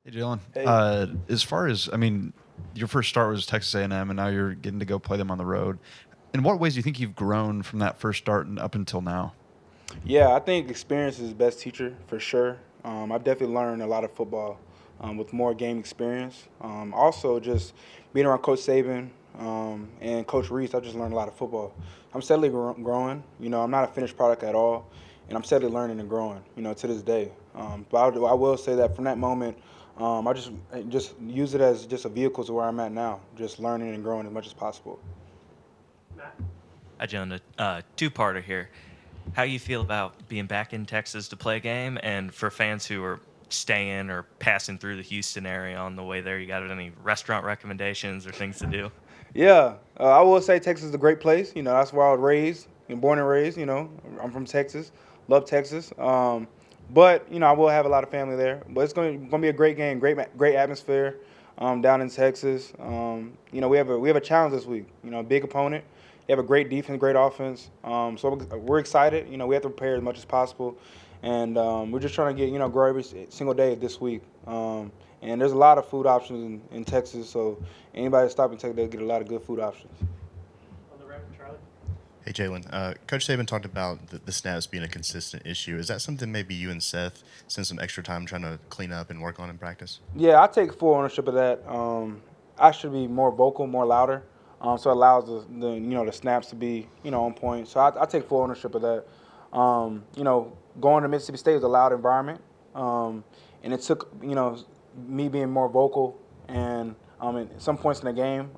Hey, Jalen. Hey, As far as your first start was Texas A&M, and now you're getting to go play them on the road. In what ways do you think you've grown from that first start and up until now? yeah, I think experience is the best teacher for sure. I've definitely learned a lot of football with more game experience. Also, just being around Coach Saban and Coach Reese, I've just learned a lot of football. I'm steadily growing. I'm not a finished product at all, and I'm steadily learning and growing. To this day. But I will say that from that moment, I just use it as just a vehicle to where I'm at now, just learning and growing as much as possible. Hi, John. A two-parter here. How you feel about being back in Texas to play a game, and for fans who are staying or passing through the Houston area on the way there, you got any restaurant recommendations or things to do? Yeah, I will say Texas is a great place. That's where I was raised and born and raised. I'm from Texas, love Texas. But I will have a lot of family there. But it's going to be a great game, great atmosphere down in Texas. We have a challenge this week. A big opponent. They have a great defense, great offense. So we're excited. We have to prepare as much as possible, and we're just trying to get grow every single day this week. And there's a lot of food options in Texas, so anybody stop in Texas, they'll get a lot of good food options. Hey, Jalen. Coach Saban talked about the snaps being a consistent issue. Is that something maybe you and Seth spend some extra time trying to clean up and work on in practice? Yeah, I take full ownership of that. I should be more vocal, more louder, so it allows the snaps to be on point. So I take full ownership of that. Going to Mississippi State was a loud environment, and it took me being more vocal and at some points in the game.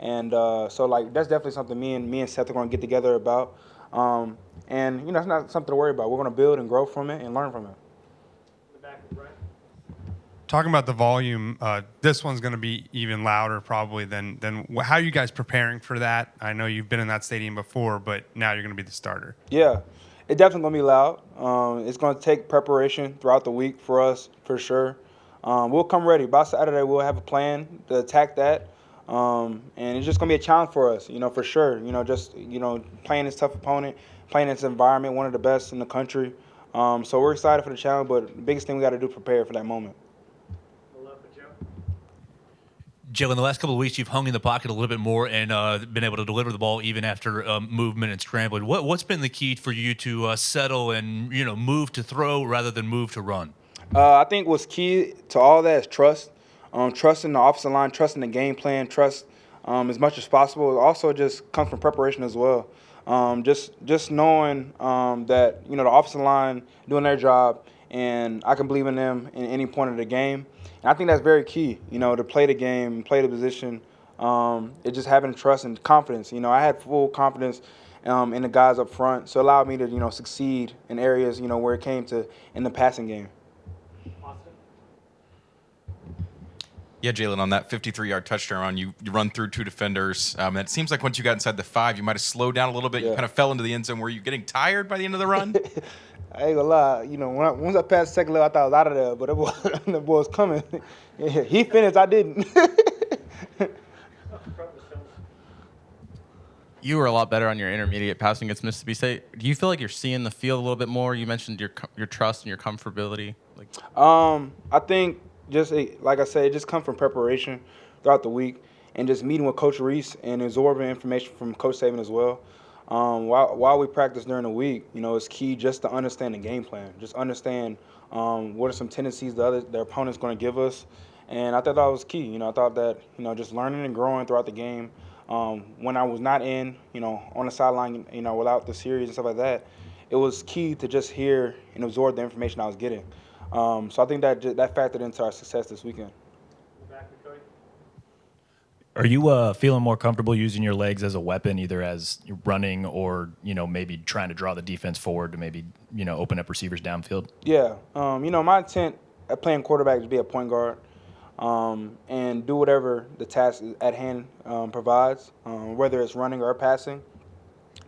So like that's definitely something me and Seth are going to get together about. And it's not something to worry about. We're going to build and grow from it and learn from it. Talking about the volume, this one's going to be even louder probably than how are you guys preparing for that? I know you've been in that stadium before, but now you're going to be the starter. Yeah, it's definitely going to be loud. It's going to take preparation throughout the week for us, for sure. We'll come ready. By Saturday, we'll have a plan to attack that. And it's just going to be a challenge for us, for sure. Playing this tough opponent, playing in this environment, one of the best in the country. So we're excited for the challenge, but the biggest thing we got to do is prepare for that moment. Jalen, the last couple of weeks you've hung in the pocket a little bit more and been able to deliver the ball even after movement and scrambling. What's been the key for you to settle and move to throw rather than move to run? I think what's key to all that is trust. Trust in the offensive line, trust in the game plan, trust as much as possible. It also just comes from preparation as well. Just knowing that the offensive line doing their job, and I can believe in them in any point of the game. And I think that's very key. To play the game, play the position. It's just having trust and confidence. I had full confidence in the guys up front, so it allowed me to succeed in areas where it came to in the passing game. Yeah, Jalen, on that 53-yard touchdown run, you run through two defenders. And it seems like once you got inside the 5, you might have slowed down a little bit. Yeah. You kind of fell into the end zone. Were you getting tired by the end of the run? I ain't gonna lie. Once I passed the second level, I thought I was out of there, but the boy was coming. Yeah, he finished, I didn't. You were a lot better on your intermediate passing against Mississippi State. Do you feel like you're seeing the field a little bit more? You mentioned your trust and your comfortability. I think like I said, it just comes from preparation throughout the week and just meeting with Coach Reese and absorbing information from Coach Saban as well. While we practice during the week, it's key just to understand the game plan. Just understand what are some tendencies their opponent's going to give us. And I thought that was key. I thought that, just learning and growing throughout the game. When I was not on the sideline, without the series and stuff like that, it was key to just hear and absorb the information I was getting. So I think that factored into our success this weekend. Are you feeling more comfortable using your legs as a weapon, either as you're running or maybe trying to draw the defense forward to maybe open up receivers downfield? Yeah, my intent at playing quarterback is to be a point guard and do whatever the task at hand provides, whether it's running or passing.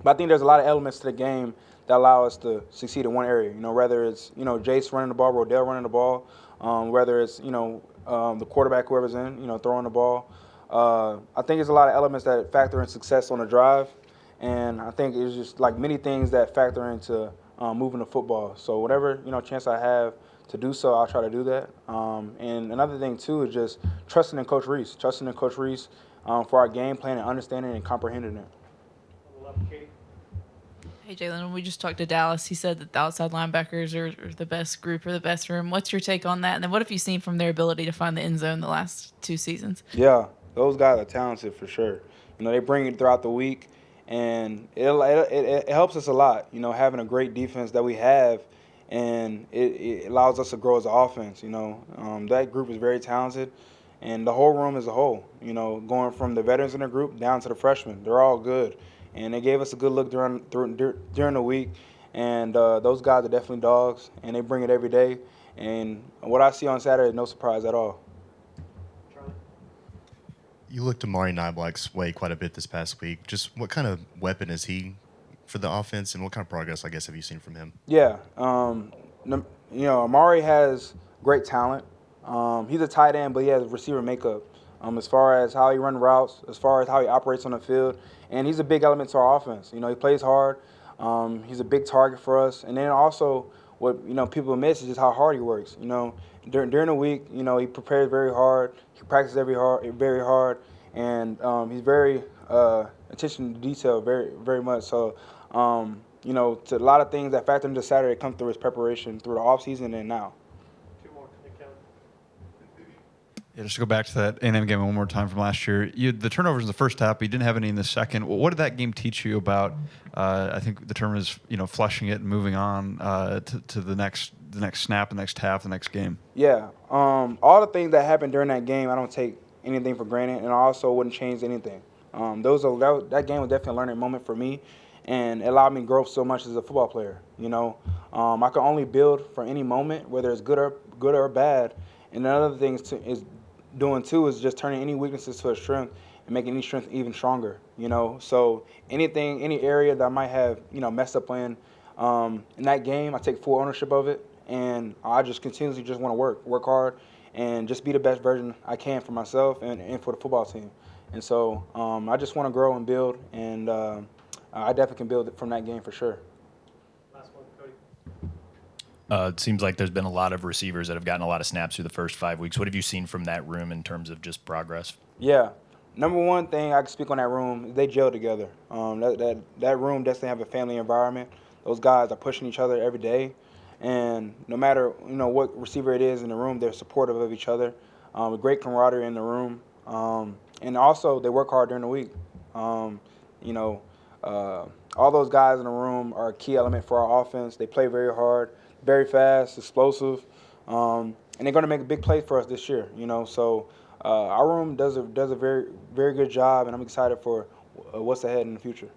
But I think there's a lot of elements to the game that allow us to succeed in one area. Whether it's Jace running the ball, Rodell running the ball, whether it's the quarterback, whoever's in, throwing the ball. I think there's a lot of elements that factor in success on the drive, and I think it's just like many things that factor into moving the football. So whatever chance I have to do so, I'll try to do that. And another thing too is just trusting in Coach Reese, for our game plan and understanding and comprehending it. Hey, Jalen, when we just talked to Dallas, he said that the outside linebackers are the best group or the best room. What's your take on that? And then what have you seen from their ability to find the end zone the last 2 seasons? Yeah, those guys are talented for sure. They bring it throughout the week, and it helps us a lot, having a great defense that we have, and it allows us to grow as an offense. That group is very talented, and the whole room as a whole, going from the veterans in the group down to the freshmen, they're all good. And they gave us a good look during the week, and those guys are definitely dogs, and they bring it every day. And what I see on Saturday is no surprise at all. You looked Amari Niblack's way quite a bit this past week. Just what kind of weapon is he for the offense, and what kind of progress, I guess, have you seen from him? Yeah, Amari has great talent. He's a tight end, but he has receiver makeup. As far as how he runs routes, as far as how he operates on the field, and he's a big element to our offense. He plays hard. He's a big target for us, and then also what people miss is just how hard he works. During the week, he prepares very hard. He practices very hard, and he's very attention to detail, very very much. So, to a lot of things that factor into Saturday come through his preparation through the off season and now. Yeah, just to go back to that A&M game one more time from last year. The turnovers in the first half, but you didn't have any in the second. What did that game teach you about? I think the term is flushing it and moving on to the next snap, the next half, the next game. Yeah, all the things that happened during that game, I don't take anything for granted, and I also wouldn't change anything. That game was definitely a learning moment for me, and it allowed me to grow so much as a football player. I can only build for any moment, whether it's good or bad. And another thing is just turning any weaknesses to a strength and making any strength even stronger. So any area that I might have messed up in that game, I take full ownership of it, and I just continuously just want to work hard, and just be the best version I can for myself and for the football team. And so I just want to grow and build, and I definitely can build it from that game for sure. It seems like there's been a lot of receivers that have gotten a lot of snaps through the first 5 weeks. What have you seen from that room in terms of just progress? Yeah. Number one thing I can speak on that room is they gel together. That room definitely have a family environment. Those guys are pushing each other every day. And no matter what receiver it is in the room, they're supportive of each other. A great camaraderie in the room. And also they work hard during the week. All those guys in the room are a key element for our offense. They play very hard, very fast, explosive, and they're going to make a big play for us this year. So our room does a very very good job, and I'm excited for what's ahead in the future.